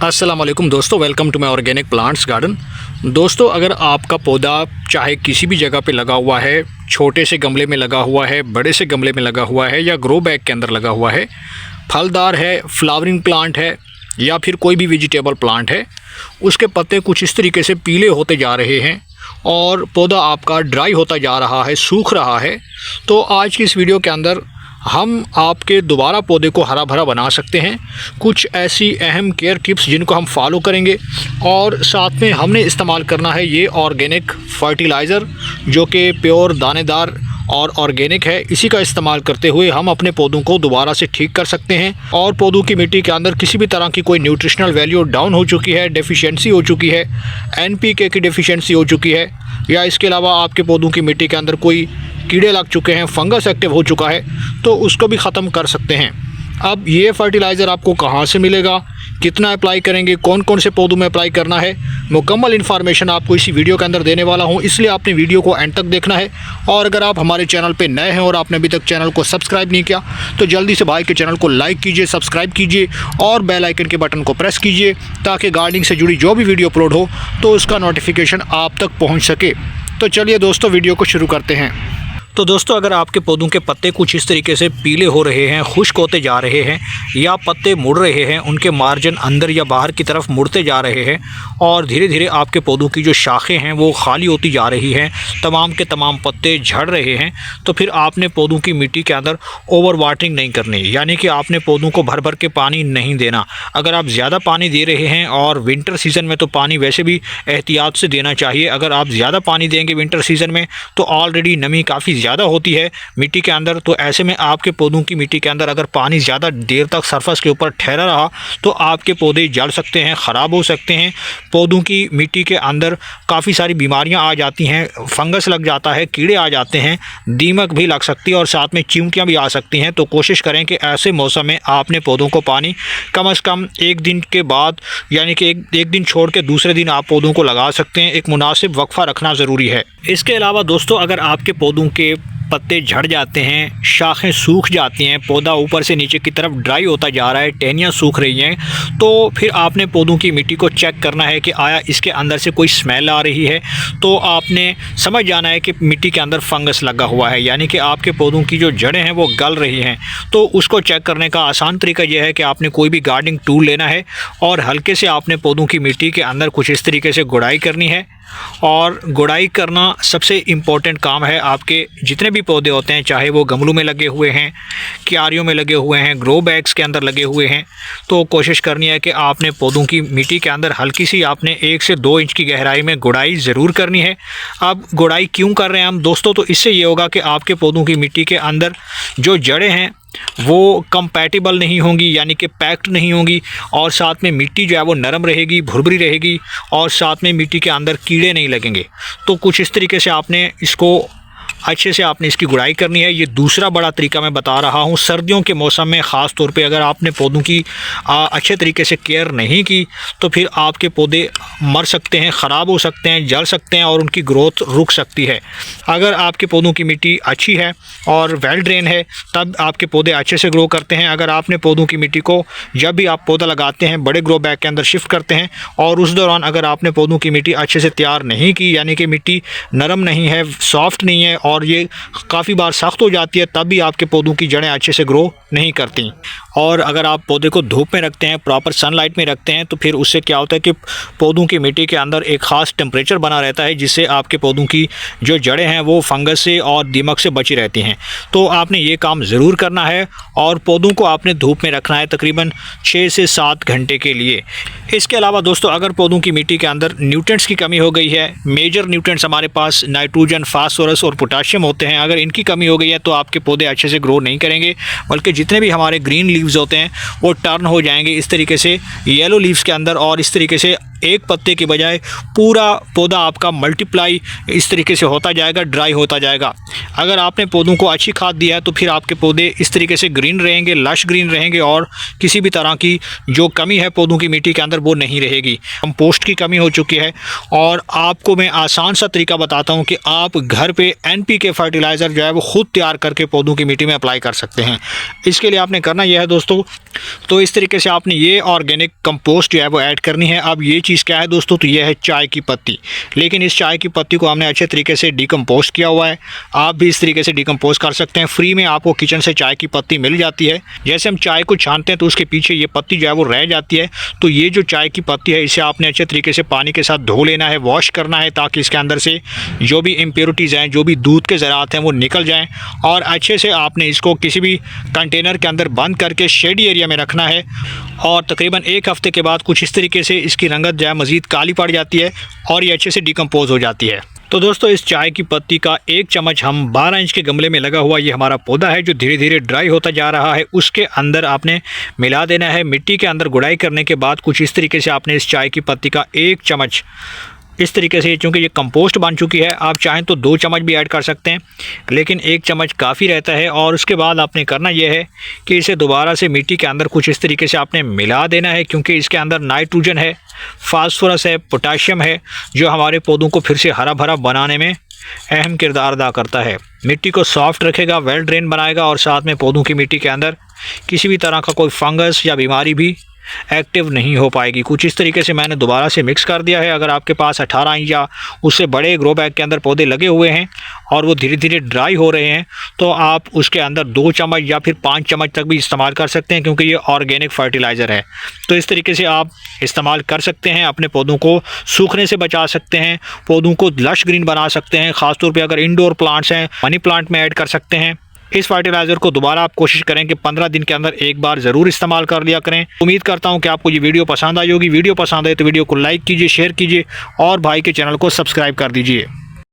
अस्सलाम वालेकुम दोस्तों, welcome to my organic plants garden. दोस्तों, अगर आपका पौधा चाहे किसी भी जगह पे लगा हुआ है, छोटे से गमले में लगा हुआ है, बड़े से गमले में लगा हुआ है या ग्रो बैग के अंदर लगा हुआ है, फलदार है, फ्लावरिंग प्लांट है या फिर कोई भी वेजिटेबल प्लांट है, उसके पत्ते कुछ इस तरीके से पीले होते जा रहे हैं और पौधा आपका ड्राई होता जा रहा है, सूख रहा है, तो आज की इस वीडियो के अंदर हम आपके दोबारा पौधे को हरा भरा बना सकते हैं। कुछ ऐसी अहम केयर टिप्स जिनको हम फॉलो करेंगे और साथ में हमने इस्तेमाल करना है ये ऑर्गेनिक फर्टिलाइज़र जो कि प्योर दानेदार और ऑर्गेनिक है। इसी का इस्तेमाल करते हुए हम अपने पौधों को दोबारा से ठीक कर सकते हैं और पौधों की मिट्टी के अंदर किसी भी तरह की कोई न्यूट्रिशनल वैल्यू डाउन हो चुकी है, डेफिशिएंसी हो चुकी है, NPK की डेफिशिएंसी हो चुकी है या इसके अलावा आपके पौधों की मिट्टी के अंदर कोई कीड़े लग चुके हैं, फंगस एक्टिव हो चुका है, तो उसको भी ख़त्म कर सकते हैं। अब ये फर्टिलाइज़र आपको कहाँ से मिलेगा, कितना अप्लाई करेंगे, कौन कौन से पौधों में अप्लाई करना है, मुकम्मल इन्फॉर्मेशन आपको इसी वीडियो के अंदर देने वाला हूँ, इसलिए आपने वीडियो को एंड तक देखना है। और अगर आप हमारे चैनल पे नए हैं और आपने अभी तक चैनल को सब्सक्राइब नहीं किया तो जल्दी से भाई के चैनल को लाइक कीजिए, सब्सक्राइब कीजिए और बेल आइकन के बटन को प्रेस कीजिए ताकि गार्डनिंग से जुड़ी जो भी वीडियो अपलोड हो तो उसका नोटिफिकेशन आप तक पहुँच सके। तो चलिए दोस्तों, वीडियो को शुरू करते हैं। तो दोस्तों, अगर आपके पौधों के पत्ते कुछ इस तरीके से पीले हो रहे हैं, खुश्क होते जा रहे हैं या पत्ते मुड़ रहे हैं, उनके मार्जिन अंदर या बाहर की तरफ मुड़ते जा रहे हैं और धीरे धीरे आपके पौधों की जो शाखें हैं वो खाली होती जा रही हैं, तमाम के तमाम पत्ते झड़ रहे हैं, तो फिर आपने पौधों की मिट्टी के अंदर ओवर वाटरिंग नहीं करनी, यानी कि आपने पौधों को भर भर के पानी नहीं देना। अगर आप ज़्यादा पानी दे रहे हैं, और विंटर सीज़न में तो पानी वैसे भी एहतियात से देना चाहिए, अगर आप ज़्यादा पानी देंगे विंटर सीज़न में तो ऑलरेडी नमी काफ़ी ज़्यादा होती है मिट्टी के अंदर, तो ऐसे में आपके पौधों की मिट्टी के अंदर अगर पानी ज़्यादा देर तक सरफेस के ऊपर ठहरा रहा तो आपके पौधे जल सकते हैं, ख़राब हो सकते हैं। पौधों की मिट्टी के अंदर काफ़ी सारी बीमारियां आ जाती हैं, फंगस लग जाता है, कीड़े आ जाते हैं, दीमक भी लग सकती है और साथ में चींटियां भी आ सकती हैं। तो कोशिश करें कि ऐसे मौसम में आपने पौधों को पानी कम से कम एक दिन के बाद, यानी कि एक दिन छोड़ के दूसरे दिन आप पौधों को लगा सकते हैं। एक मुनासिब वक्फा रखना ज़रूरी है। इसके अलावा दोस्तों, अगर आपके पौधों के पत्ते झड़ जाते हैं, शाखें सूख जाती हैं, पौधा ऊपर से नीचे की तरफ ड्राई होता जा रहा है, टहनियाँ सूख रही हैं, तो फिर आपने पौधों की मिट्टी को चेक करना है कि आया इसके अंदर से कोई स्मेल आ रही है, तो आपने समझ जाना है कि मिट्टी के अंदर फंगस लगा हुआ है, यानी कि आपके पौधों की जो जड़ें हैं वो गल रही हैं। तो उसको चेक करने का आसान तरीका यह है कि आपने कोई भी गार्डनिंग टूल लेना है और हल्के से आपने पौधों की मिट्टी के अंदर कुछ इस तरीके से गुड़ाई करनी है। और गुड़ाई करना सबसे इम्पोर्टेंट काम है। आपके जितने भी पौधे होते हैं, चाहे वो गमलों में लगे हुए हैं, क्यारियों में लगे हुए हैं, ग्रो बैग्स के अंदर लगे हुए हैं, तो कोशिश करनी है कि आपने पौधों की मिट्टी के अंदर हल्की सी आपने 1 से 2 इंच की गहराई में गुड़ाई ज़रूर करनी है। अब गुड़ाई क्यों कर रहे हैं हम दोस्तों, तो इससे ये होगा कि आपके पौधों की मिट्टी के अंदर जो जड़ें हैं वो कंपैटिबल नहीं होंगी, यानी कि पैक्ड नहीं होंगी, और साथ में मिट्टी जो है वो नरम रहेगी, भुरभुरी रहेगी और साथ में मिट्टी के अंदर कीड़े नहीं लगेंगे। तो कुछ इस तरीके से आपने इसको अच्छे से आपने इसकी गुड़ाई करनी है। ये दूसरा बड़ा तरीका मैं बता रहा हूँ। सर्दियों के मौसम में ख़ास तौर पे अगर आपने पौधों की अच्छे तरीके से केयर नहीं की तो फिर आपके पौधे मर सकते हैं, ख़राब हो सकते हैं, जल सकते हैं और उनकी ग्रोथ रुक सकती है। अगर आपके पौधों की मिट्टी अच्छी है और वेल ड्रेन है तब आपके पौधे अच्छे से ग्रो करते हैं। अगर आपने पौधों की मिट्टी को जब भी आप पौधा लगाते हैं बड़े ग्रो बैग के अंदर शिफ्ट करते हैं और उस दौरान अगर आपने पौधों की मिट्टी अच्छे से तैयार नहीं की, यानी कि मिट्टी नरम नहीं है, सॉफ्ट नहीं है और ये काफ़ी बार सख्त हो जाती है, तब भी आपके पौधों की जड़ें अच्छे से ग्रो नहीं करती। और अगर आप पौधे को धूप में रखते हैं, प्रॉपर सनलाइट में रखते हैं, तो फिर उससे क्या होता है कि पौधों की मिट्टी के अंदर एक ख़ास टेम्परेचर बना रहता है जिससे आपके पौधों की जो जड़ें हैं वो फंगस से और दीमक से बची रहती हैं। तो आपने ये काम ज़रूर करना है और पौधों को आपने धूप में रखना है तकरीबन 6 से 7 घंटे के लिए। इसके अलावा दोस्तों, अगर पौधों की मिट्टी के अंदर न्यूट्रिएंट्स की कमी हो गई है, मेजर न्यूट्रिएंट्स हमारे पास नाइट्रोजन, फास्फोरस और पोटाशियम होते हैं, अगर इनकी कमी हो गई है तो आपके पौधे अच्छे से ग्रो नहीं करेंगे, बल्कि जितने भी हमारे ग्रीन लीव्स होते हैं वो टर्न हो जाएंगे इस तरीके से येलो लीव्स के अंदर और इस तरीके से एक पत्ते के बजाय पूरा पौधा आपका मल्टीप्लाई इस तरीके से होता जाएगा, ड्राई होता जाएगा। अगर आपने पौधों को अच्छी खाद दिया है तो फिर आपके पौधे इस तरीके से ग्रीन रहेंगे, लश ग्रीन रहेंगे और किसी भी तरह की जो कमी है पौधों की मिट्टी के अंदर वो नहीं रहेगी। कंपोस्ट की कमी हो चुकी है और आपको मैं आसान सा तरीका बताता हूँ कि आप घर पे NPK फर्टिलाइज़र जो है वो खुद तैयार करके पौधों की मिट्टी में अप्लाई कर सकते हैं। इसके लिए आपने करना यह है दोस्तों, तो इस तरीके से आपने ये ऑर्गेनिक कंपोस्ट जो है वो ऐड करनी है। अब ये चीज़ क्या है दोस्तों, तो ये है चाय की पत्ती, लेकिन इस चाय की पत्ती को हमने अच्छे तरीके से डिकम्पोस्ट किया हुआ है। आप भी इस तरीके से डिकम्पोस्ट कर सकते हैं। फ्री में आपको किचन से चाय की पत्ती मिल जाती है। जैसे हम चाय को छानते हैं तो उसके पीछे ये पत्ती जो है वो रह जाती है, तो ये जो चाय की पत्ती है इसे आपने अच्छे तरीके से पानी के साथ धो लेना है, वॉश करना है, ताकि इसके अंदर से जो भी इम्प्योरिटीज़ हैं, जो भी दूध के ज़रात हैं वो निकल जाएँ। और अच्छे से आपने इसको किसी भी कंटेनर के अंदर बंद करके शेडी एरिया में रखना है और तकरीबन 1 हफ़्ते के बाद कुछ इस तरीके से इसकी रंगत जो है मज़ीद काली पड़ जाती है और ये अच्छे से डिकम्पोज हो जाती है। तो दोस्तों इस चाय की पत्ती का 1 चम्मच हम 12 इंच के गमले में लगा हुआ ये हमारा पौधा है जो धीरे धीरे ड्राई होता जा रहा है, उसके अंदर आपने मिला देना है। मिट्टी के अंदर गुड़ाई करने के बाद कुछ इस तरीके से आपने इस चाय की पत्ती का 1 चम्मच इस तरीके से, चूँकि ये कंपोस्ट बन चुकी है, आप चाहें तो 2 चम्मच भी ऐड कर सकते हैं, लेकिन 1 चम्मच काफ़ी रहता है। और उसके बाद आपने करना यह है कि इसे दोबारा से मिट्टी के अंदर कुछ इस तरीके से आपने मिला देना है, क्योंकि इसके अंदर नाइट्रोजन है, फास्फोरस है, पोटाशियम है, जो हमारे पौधों को फिर से हरा भरा बनाने में अहम किरदार अदा करता है। मिट्टी को सॉफ्ट रखेगा, वेल ड्रेन बनाएगा और साथ में पौधों की मिट्टी के अंदर किसी भी तरह का कोई फंगस या बीमारी भी एक्टिव नहीं हो पाएगी। कुछ इस तरीके से मैंने दोबारा से मिक्स कर दिया है। अगर आपके पास 18 इंच या उससे बड़े ग्रो बैग के अंदर पौधे लगे हुए हैं और वो धीरे धीरे ड्राई हो रहे हैं, तो आप उसके अंदर 2 चम्मच या फिर 5 चम्मच तक भी इस्तेमाल कर सकते हैं, क्योंकि ये ऑर्गेनिक फर्टिलाइज़र है। तो इस तरीके से आप इस्तेमाल कर सकते हैं, अपने पौधों को सूखने से बचा सकते हैं, पौधों को लश ग्रीन बना सकते हैं। ख़ासतौर पर अगर इंडोर प्लांट्स हैं, मनी प्लांट में ऐड कर सकते हैं। इस फर्टिलाइज़र को दोबारा आप कोशिश करें कि 15 दिन के अंदर एक बार ज़रूर इस्तेमाल कर लिया करें। उम्मीद करता हूं कि आपको ये वीडियो पसंद आई होगी। वीडियो पसंद आए तो वीडियो को लाइक कीजिए, शेयर कीजिए और भाई के चैनल को सब्सक्राइब कर दीजिए।